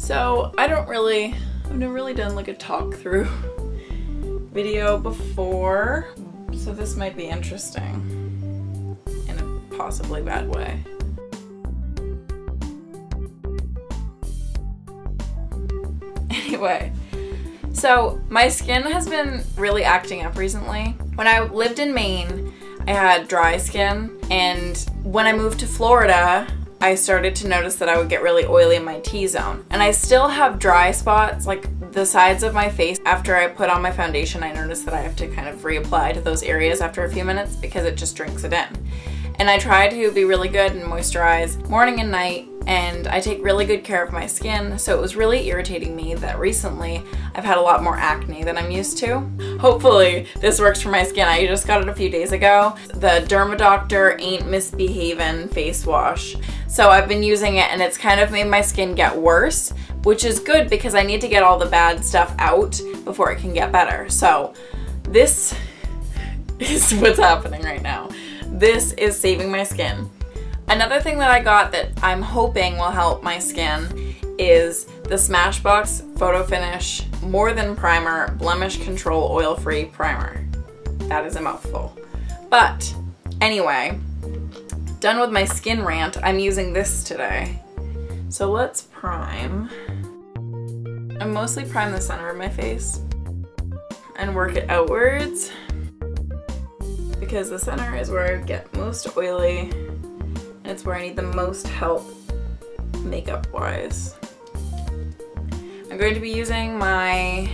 So I've never really done like a talk through video before, so this might be interesting in a possibly bad way. Anyway, so my skin has been really acting up recently. When I lived in Maine, I had dry skin, and when I moved to Florida, I started to notice that I would get really oily in my T-zone. And I still have dry spots, like the sides of my face. After I put on my foundation, I noticed that I have to kind of reapply to those areas after a few minutes because it just drinks it in. And I try to be really good and moisturize morning and night, and I take really good care of my skin, so it was really irritating me that recently I've had a lot more acne than I'm used to. Hopefully this works for my skin. I just got it a few days ago. The DERMAdoctor Ain't Misbehavin face wash. So I've been using it and it's kind of made my skin get worse, which is good because I need to get all the bad stuff out before it can get better. So this is what's happening right now. This is saving my skin. Another thing that I got that I'm hoping will help my skin is the Smashbox Photo Finish More Than Primer Blemish Control Oil-Free Primer. That is a mouthful. But anyway, done with my skin rant, I'm using this today. So let's prime. I mostly prime the center of my face and work it outwards, because the center is where I get most oily and it's where I need the most help makeup wise. I'm going to be using my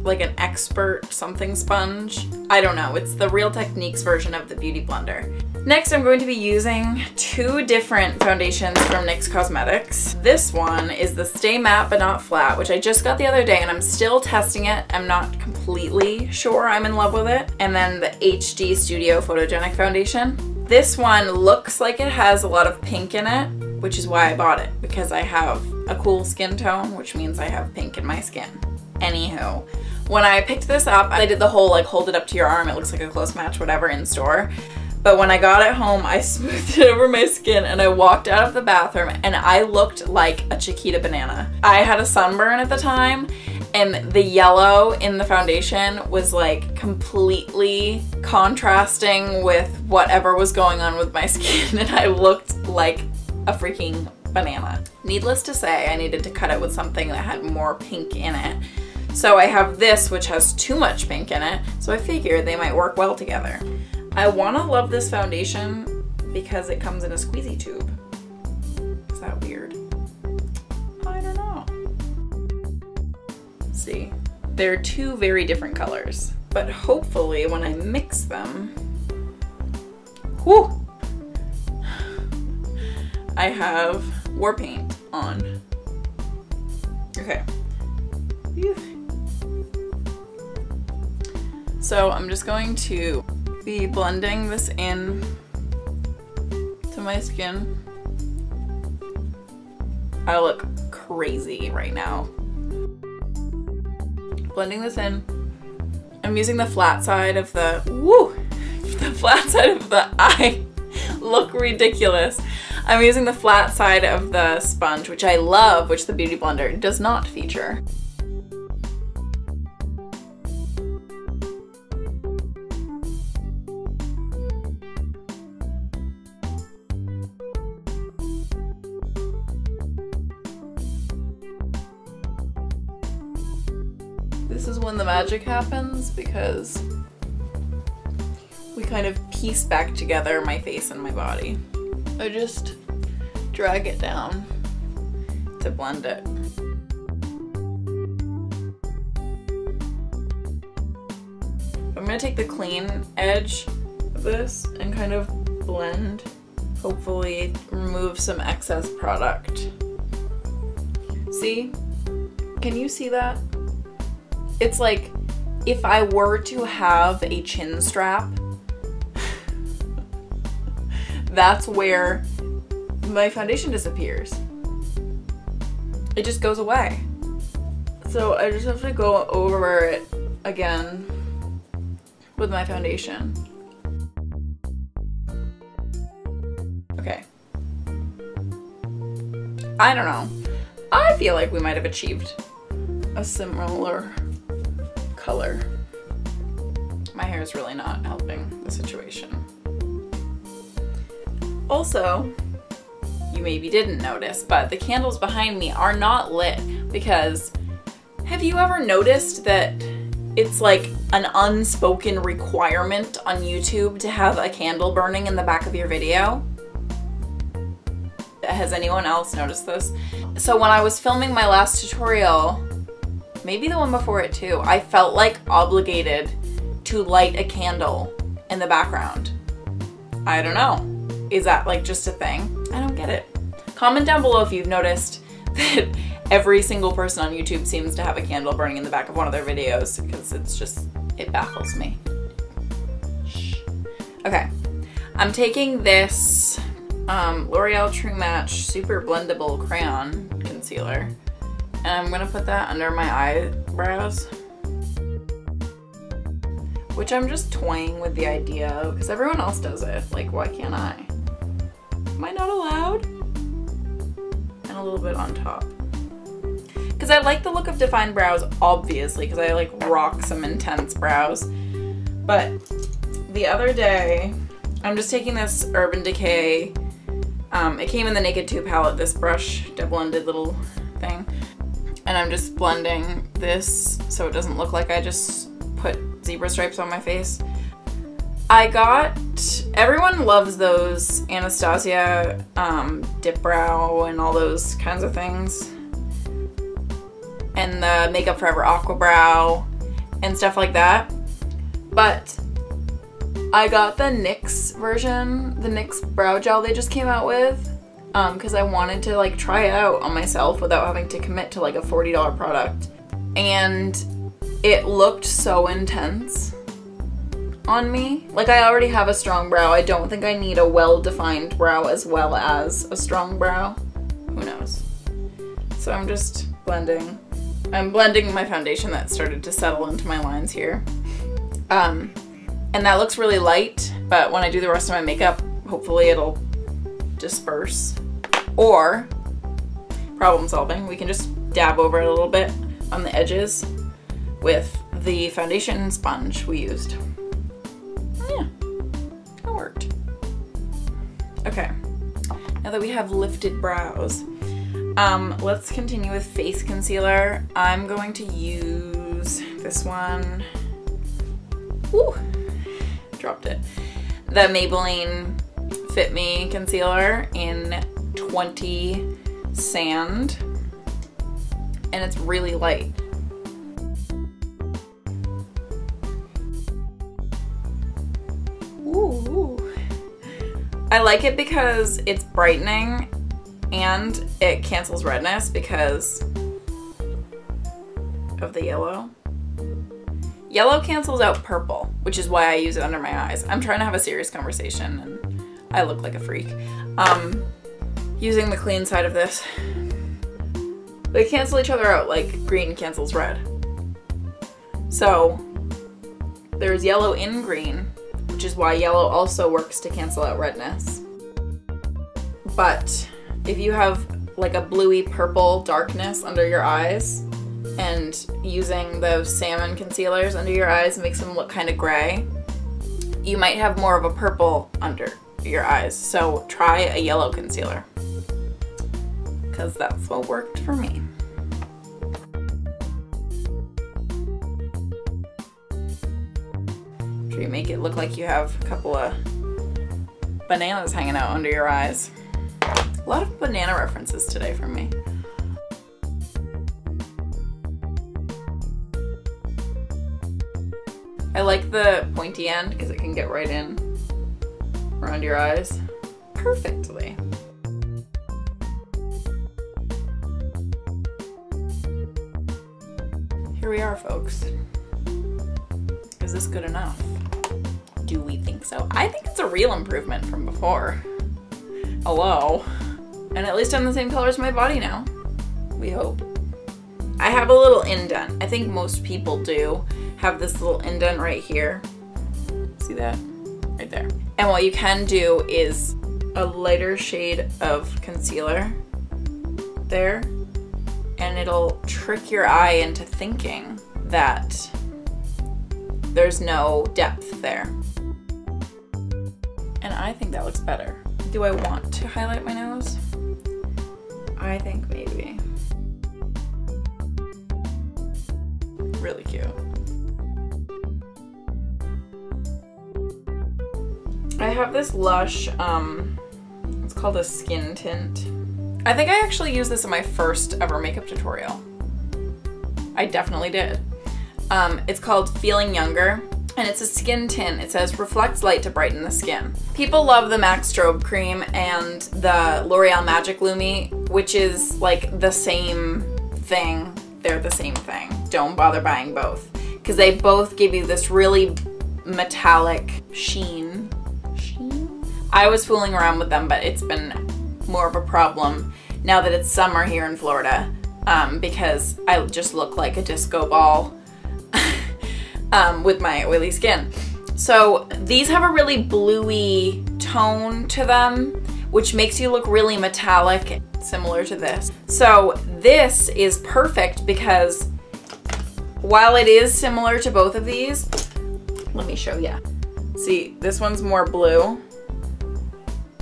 like an expert something sponge. I don't know, it's the Real Techniques version of the Beauty Blender. Next, I'm going to be using two different foundations from NYX Cosmetics. This one is the Stay Matte But Not Flat, which I just got the other day and I'm still testing it. I'm not completely sure I'm in love with it. And then the HD Studio Photogenic Foundation. This one looks like it has a lot of pink in it, which is why I bought it, because I have a cool skin tone, which means I have pink in my skin. Anywho, when I picked this up, I did the whole like hold it up to your arm, it looks like a close match, whatever, in store. But when I got it home, I smoothed it over my skin and I walked out of the bathroom and I looked like a Chiquita banana. I had a sunburn at the time and the yellow in the foundation was like completely contrasting with whatever was going on with my skin, and I looked like a freaking banana. Needless to say, I needed to cut it with something that had more pink in it. So I have this, which has too much pink in it, so I figured they might work well together. I want to love this foundation because it comes in a squeezy tube. Is that weird? I don't know. See, they're two very different colors, but hopefully when I mix them, whoo, I have war paint on. Okay. Phew. So I'm just going to be blending this in to my skin. I look crazy right now. Blending this in. I'm using the flat side of the, the flat side of the eye. Look ridiculous. I'm using the flat side of the sponge, which I love, which the Beauty Blender does not feature. This is when the magic happens, because we kind of piece back together my face and my body. I just drag it down to blend it. I'm gonna take the clean edge of this and kind of blend, hopefully remove some excess product. See? Can you see that? It's like if I were to have a chin strap, that's where my foundation disappears. It just goes away. So I just have to go over it again with my foundation. Okay. I don't know. I feel like we might have achieved a similar color. My hair is really not helping the situation. Also, you maybe didn't notice, but the candles behind me are not lit because have you ever noticed that it's like an unspoken requirement on YouTube to have a candle burning in the back of your video? Has anyone else noticed this? So when I was filming my last tutorial, maybe the one before it too, I felt like obligated to light a candle in the background. I don't know. Is that like just a thing? I don't get it. Comment down below if you've noticed that every single person on YouTube seems to have a candle burning in the back of one of their videos, because it's just, it baffles me. Shh. Okay, I'm taking this L'Oreal True Match Super Blendable Crayon Concealer, and I'm gonna put that under my eyebrows, which I'm just toying with the idea of, because everyone else does it. Like, why can't I? Am I not allowed? And a little bit on top. Because I like the look of defined brows, obviously, because I like rock some intense brows. But the other day, I'm just taking this Urban Decay, it came in the Naked 2 palette, this brush, double-ended little thing. And I'm just blending this so it doesn't look like I just put zebra stripes on my face. Everyone loves those Anastasia dip brow and all those kinds of things. And the Makeup Forever Aqua Brow and stuff like that. But I got the NYX version, the NYX brow gel they just came out with, because I wanted to like try it out on myself without having to commit to like a $40 product. And it looked so intense on me. Like, I already have a strong brow. I don't think I need a well-defined brow as well as a strong brow. Who knows? So I'm just blending. I'm blending my foundation that started to settle into my lines here. And that looks really light, but when I do the rest of my makeup, hopefully it'll disperse. Or, problem solving, we can just dab over it a little bit on the edges with the foundation sponge we used. Yeah, that worked. Okay, now that we have lifted brows, let's continue with face concealer. I'm going to use this one. Woo! Dropped it. The Maybelline Fit Me Concealer in 20 Sand. And it's really light. Ooh. I like it because it's brightening and it cancels redness because of the yellow. Yellow cancels out purple, which is why I use it under my eyes. I'm trying to have a serious conversation and I look like a freak. Using the clean side of this. They cancel each other out like green cancels red. So there's yellow in green, which is why yellow also works to cancel out redness. But if you have like a bluey purple darkness under your eyes and using those salmon concealers under your eyes makes them look kind of gray, you might have more of a purple under your eyes. So try a yellow concealer, because that's what worked for me. Sure you make it look like you have a couple of bananas hanging out under your eyes. A lot of banana references today from me. I like the pointy end because it can get right in around your eyes perfectly. Here we are, folks. Is this good enough? Do we think so? I think it's a real improvement from before. Hello. And at least I'm the same color as my body now. We hope. I have a little indent. I think most people do have this little indent right here. See that? Right there. And what you can do is a lighter shade of concealer there and it'll trick your eye into thinking that there's no depth there. And I think that looks better. Do I want to highlight my nose? I think maybe. Really cute. I have this Lush, it's called a skin tint. I think I actually used this in my first ever makeup tutorial. I definitely did. It's called Feeling Younger, and it's a skin tint. It says reflects light to brighten the skin. People love the MAC Strobe Cream and the L'Oreal Magic Lumi, which is like the same thing. They're the same thing. Don't bother buying both, because they both give you this really metallic sheen. I was fooling around with them, but it's been more of a problem now that it's summer here in Florida, because I just look like a disco ball with my oily skin. So these have a really bluey tone to them, which makes you look really metallic, similar to this. So this is perfect because while it is similar to both of these, let me show you. See, this one's more blue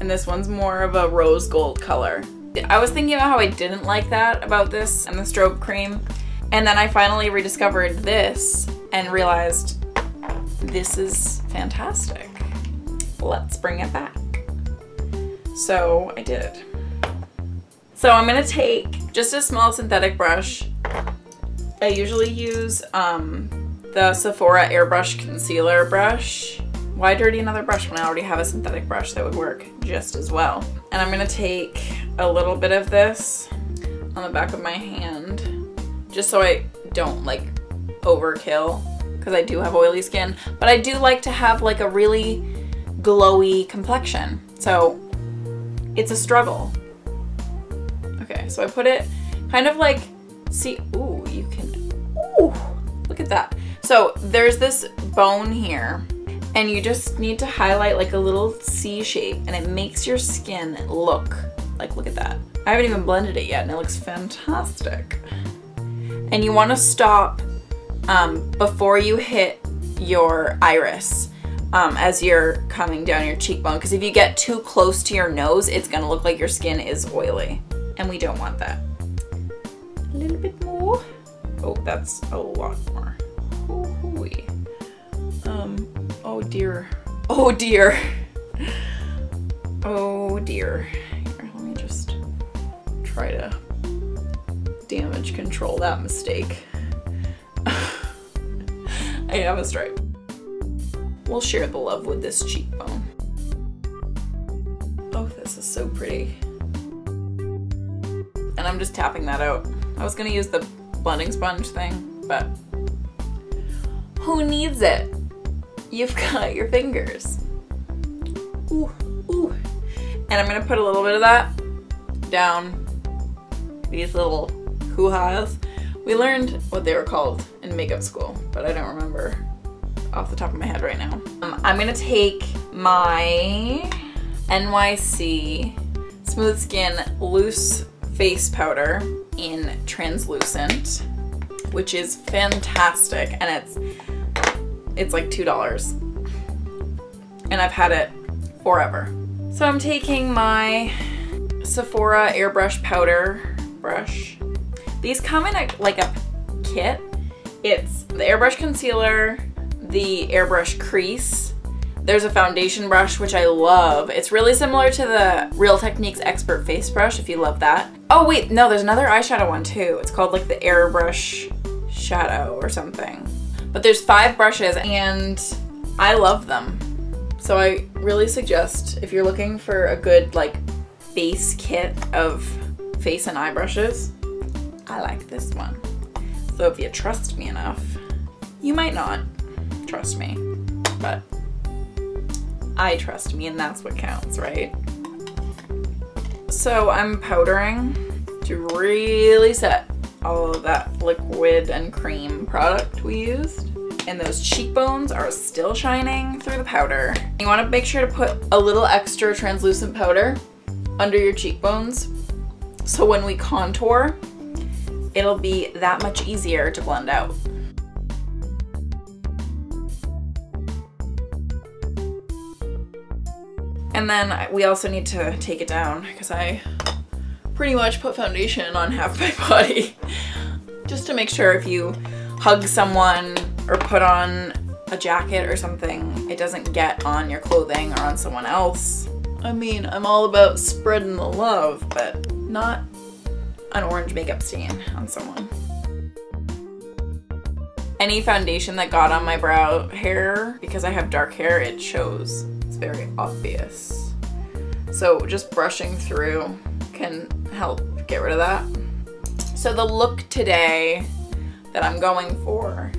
and this one's more of a rose gold color. I was thinking about how I didn't like that about this and the strobe cream, and then I finally rediscovered this and realized this is fantastic. Let's bring it back. So I did. So I'm gonna take just a small synthetic brush. I usually use the Sephora Airbrush concealer brush. Why dirty another brush when I already have a synthetic brush that would work just as well? And I'm gonna take a little bit of this on the back of my hand, just so I don't like overkill, because I do have oily skin, but I do like to have like a really glowy complexion. So it's a struggle. Okay, so I put it kind of like, see, ooh, you can, ooh, look at that. So there's this bone here, and you just need to highlight like a little C shape, and it makes your skin look like, look at that. I haven't even blended it yet, and it looks fantastic. And you want to stop before you hit your iris as you're coming down your cheekbone, because if you get too close to your nose, it's gonna look like your skin is oily, and we don't want that. A little bit more. Oh, that's a lot more. Ooh-wee. Oh dear. Oh dear. Oh dear. Here, let me just try to damage control that mistake. I have a stripe. We'll share the love with this cheekbone. Oh, this is so pretty. And I'm just tapping that out. I was gonna use the blending sponge thing, but who needs it? You've got your fingers. Ooh, ooh. And I'm gonna put a little bit of that down these little hoo-has. We learned what they were called in makeup school, but I don't remember off the top of my head right now. I'm gonna take my NYC Smooth Skin Loose Face Powder in Translucent, which is fantastic, and it's like $2. And I've had it forever. So I'm taking my Sephora Airbrush Powder brush. These come in like a kit. It's the airbrush concealer, the airbrush crease. There's a foundation brush, which I love. It's really similar to the Real Techniques Expert Face Brush, if you love that. Oh wait, no, there's another eyeshadow one too. It's called like the Airbrush Shadow or something. But there's 5 brushes and I love them. So I really suggest, if you're looking for a good like base kit of face and eye brushes, I like this one. So if you trust me enough, you might not trust me, but I trust me, and that's what counts, right? So I'm powdering to really set all of that liquid and cream product we used. And those cheekbones are still shining through the powder. You want to make sure to put a little extra translucent powder under your cheekbones, so when we contour, it'll be that much easier to blend out. And then we also need to take it down because I pretty much put foundation on half my body. Just to make sure if you hug someone or put on a jacket or something, it doesn't get on your clothing or on someone else. I mean, I'm all about spreading the love, but not an orange makeup stain on someone. Any foundation that got on my brow hair, because I have dark hair, it shows. It's very obvious. So just brushing through can help get rid of that. So the look today that I'm going for